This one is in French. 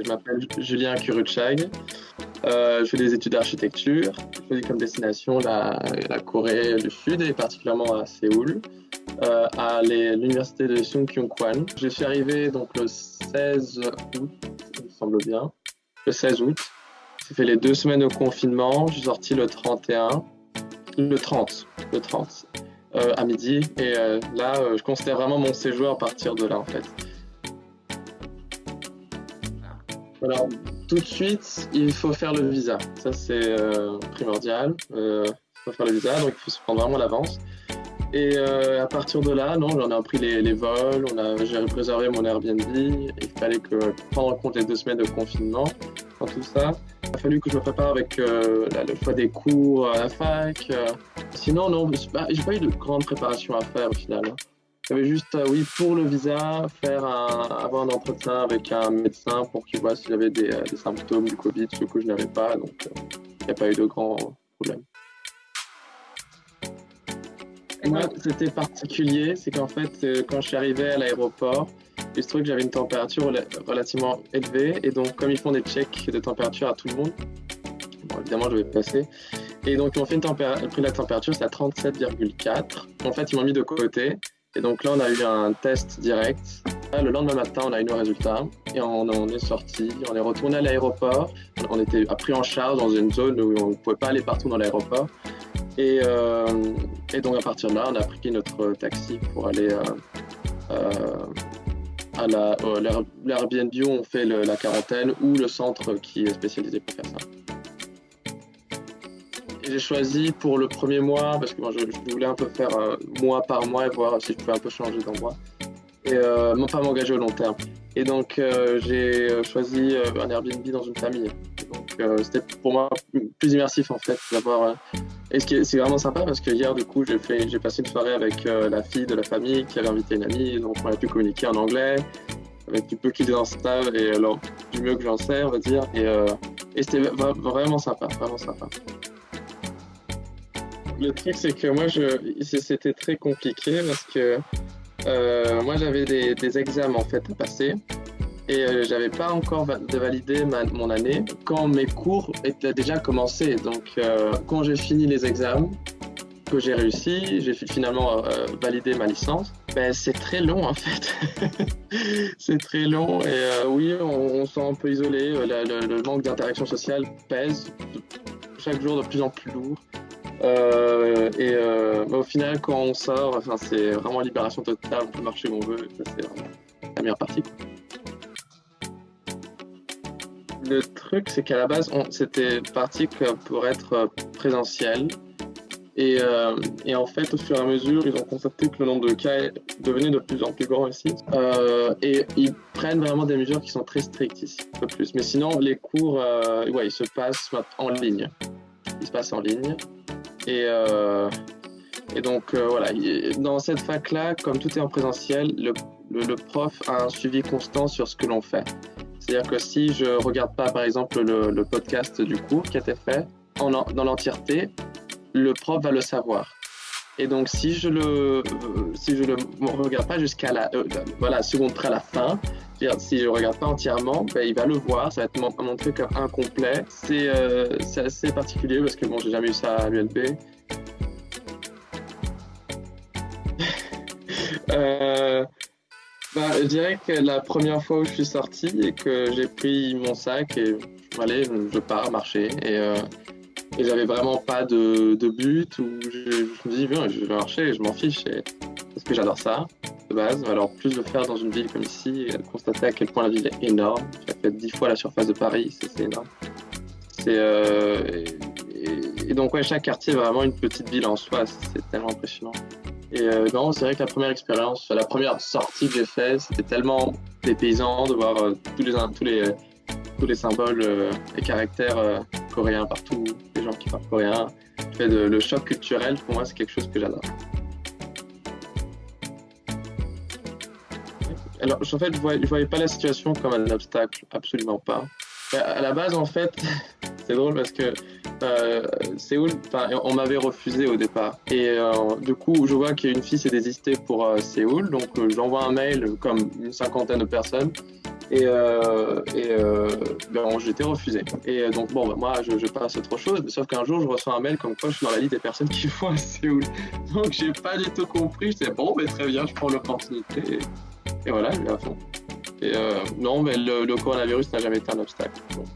Je m'appelle Julien Kuruchag. Je fais des études d'architecture. Je choisis comme destination la Corée du Sud et particulièrement à Séoul, à l'université de Sungkyunkwan. Je suis arrivé donc le 16 août, il me semble bien. Le 16 août. J'ai fait les 2 semaines de confinement. Je suis sorti le 30 à midi. Et là, je considère vraiment mon séjour à partir de là en fait. Alors, tout de suite, il faut faire le visa. Ça, c'est primordial. Il faut faire le visa, donc il faut se prendre vraiment à l'avance. Et à partir de là, non, j'en ai pris les vols, j'ai réservé mon Airbnb. Il fallait prendre en compte les 2 semaines de confinement dans tout ça. Il a fallu que je me prépare avec le choix des cours à la fac. Sinon, non, j'ai pas eu de grande préparation à faire au final. Il y avait juste, oui, pour le visa, avoir un entretien avec un médecin pour qu'il voit si j'avais des symptômes du Covid, ce que je n'avais pas. Donc, il n'y a pas eu de grands problèmes. Moi, c'était particulier, c'est qu'en fait, quand je suis arrivé à l'aéroport, il se trouve que j'avais une température relativement élevée. Et donc, comme ils font des checks de température à tout le monde, bon, évidemment, je vais passer. Et donc, ils m'ont fait pris la température, c'est à 37,4. En fait, ils m'ont mis de côté. Et donc là, on a eu un test direct. Le lendemain matin, on a eu nos résultats et on est sorti, on est retourné à l'aéroport. On était pris en charge dans une zone où on ne pouvait pas aller partout dans l'aéroport. Et donc à partir de là, on a pris notre taxi pour aller à l'Airbnb où on fait la quarantaine ou le centre qui est spécialisé pour faire ça. J'ai choisi pour le premier mois, parce que moi, je voulais un peu faire mois par mois et voir si je pouvais un peu changer d'endroit. Et pas m'engager au long terme. Et donc, j'ai choisi un Airbnb dans une famille. Et donc, c'était pour moi plus immersif en fait d'avoir. Et c'est vraiment sympa parce que hier, du coup, j'ai passé une soirée avec la fille de la famille qui avait invité une amie. Donc, on a pu communiquer en anglais, avec du peu qu'ils en savent et alors, du mieux que j'en sais, on va dire. Et c'était vraiment sympa, vraiment sympa. Le truc, c'est que moi, c'était très compliqué parce que moi, j'avais des examens en fait à passer et j'avais pas encore validé mon année quand mes cours étaient déjà commencés. Donc, quand j'ai fini les examens, que j'ai réussi, j'ai finalement validé ma licence. Ben, c'est très long en fait. C'est très long et oui, on se sent un peu isolé. Le manque d'interaction sociale pèse chaque jour de plus en plus lourd. Au final, quand on sort, enfin, c'est vraiment libération totale, on peut marcher où on veut, ça, c'est vraiment la meilleure partie, quoi. Le truc, c'est qu'à la base, c'était parti pour être présentiel. Et en fait, au fur et à mesure, ils ont constaté que le nombre de cas devenait de plus en plus grand ici. Et ils prennent vraiment des mesures qui sont très strictes ici, un peu plus. Mais sinon, les cours, ils se passent en ligne. Ils se passent en ligne. Et donc, voilà, dans cette fac-là, comme tout est en présentiel, le prof a un suivi constant sur ce que l'on fait. C'est-à-dire que si je ne regarde pas, par exemple, le podcast du cours qui a été fait dans l'entièreté, le prof va le savoir. Et donc, si je le regarde pas jusqu'à la seconde près à la fin, si je ne regarde pas entièrement, ben, il va le voir, ça va être montré comme incomplet. C'est assez particulier parce que bon, j'ai jamais eu ça à l'ULB. Je dirais que la première fois où je suis sorti et que j'ai pris mon sac et je pars marcher et j'avais vraiment pas de but où je me dis bien, je vais marcher et je m'en fiche parce que j'adore ça de base. Alors plus de faire dans une ville comme ici et de constater à quel point la ville est énorme. J'ai fait 10 fois la surface de Paris, c'est énorme. Et donc ouais, chaque quartier est vraiment une petite ville en soi, c'est tellement impressionnant. Et non, c'est vrai que la première sortie que j'ai faite, c'était tellement dépaysant de voir tous les symboles et caractères coréens partout, les gens qui parlent coréen. Le choc culturel, pour moi, c'est quelque chose que j'adore. Alors, en fait, je voyais pas la situation comme un obstacle, absolument pas. À la base, en fait, c'est drôle parce que Séoul, on m'avait refusé au départ. Et du coup, je vois qu'il y a une fille qui s'est désistée pour Séoul. Donc, j'envoie un mail comme une 50aine de personnes. J'ai été refusé. Et donc, bon, bah, moi, je passe à autre chose, sauf qu'un jour, je reçois un mail comme quoi je suis dans la liste des personnes qui vont à Séoul. Donc, j'ai pas du tout compris. J'étais bon, mais très bien, je prends l'opportunité. Et voilà, je vais à fond. Non, mais le coronavirus n'a jamais été un obstacle. Donc,